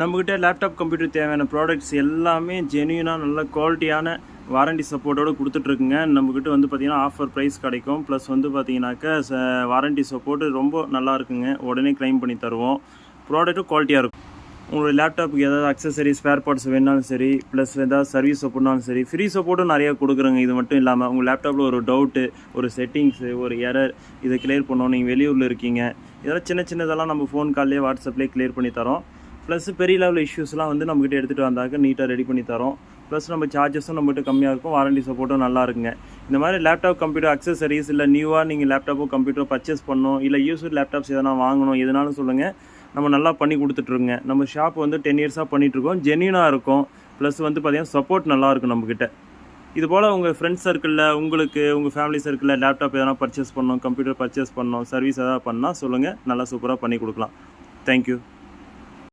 நம்மக்கிட்ட laptop computer தேவையான products எல்லாமே ஜென்யூனாக நல்ல குவாலிட்டியான வாரண்டி சப்போர்ட்டோடு கொடுத்துட்ருக்குங்க. நம்மக்கிட்ட வந்து பார்த்திங்கன்னா ஆஃபர் ப்ரைஸ் கிடைக்கும். ப்ளஸ் வந்து பார்த்திங்கனாக்கா வாரண்டி சப்போர்ட்டு ரொம்ப நல்லா இருக்குங்க. உடனே க்ளைம் பண்ணி தருவோம். ப்ராடக்ட்டும் குவாலிட்டியாக இருக்கும். உங்களுடைய லேப்டாப்புக்கு ஏதாவது அக்சசரிஸ் ஸ்பேர் பார்ட்ஸ் வேணாலும் சரி, ப்ளஸ் ஏதாவது சர்வீஸ் சப்போர்ட்னாலும் சரி, ஃப்ரீ சப்போர்ட்டும் நிறையா கொடுக்குறோங்க. இது மட்டும் இல்லாமல் உங்கள் லேப்டாப்பில் ஒரு டவுட்டு, ஒரு செட்டிங்ஸு, ஒரு எரர் இதை கிளியர் பண்ணணும். நீங்கள் வெளியூரில் இருக்கீங்க, இதெல்லாம் சின்னதெல்லாம் நம்ம ஃபோன் கால்லேயே வாட்ஸ்அப்லேயே கிளியர் பண்ணி தரோம். ப்ளஸ் பெரிய லெவல் இஷ்யூஸ்லாம் வந்து நம்மகிட்ட எடுத்துகிட்டு வந்தாக்க நீட்டாக ரெடி பண்ணி தரோம். ப்ளஸ் நம்ம சார்ஜஸும் நம்மகிட்ட கம்மியாக இருக்கும். வாரண்டி சப்போர்ட்டும் நல்லா இருக்குங்க. இந்த மாதிரி லேப்டாப் கம்ப்யூட்டர் அக்சசரிஸ் இல்லை நியூவாக நீங்கள் லேப்டாப்போ கம்ப்யூட்டரோ பர்ச்சேஸ் பண்ணணும், இல்லை யூஸ்டு லேப்டாப்ஸ் எதனா வாங்கணும், எதுனாலும் சொல்லுங்கள், நம்ம நல்லா பண்ணி கொடுத்துட்ருங்க. நம்ம ஷாப் வந்து 10 இயர்ஸாக பண்ணிகிட்ருக்கோம். ஜென்யூனாக இருக்கும். ப்ளஸ் வந்து பார்த்திங்கன்னா சப்போர்ட் நல்லாயிருக்கும் நம்மக்கிட்ட. இது போல் உங்கள் ஃப்ரெண்ட்ஸ் சர்க்கிளில், உங்களுக்கு உங்கள் ஃபேமிலி சர்க்கிளில் லேப்டாப் எதனா பர்ச்சேஸ் பண்ணணும், கம்ப்யூட்டர் பர்ச்சேஸ் பண்ணணும், சர்வீஸ் எதாவது பண்ணால் சொல்லுங்கள். நல்லா சூப்பராக பண்ணி கொடுக்கலாம். தேங்க்யூ.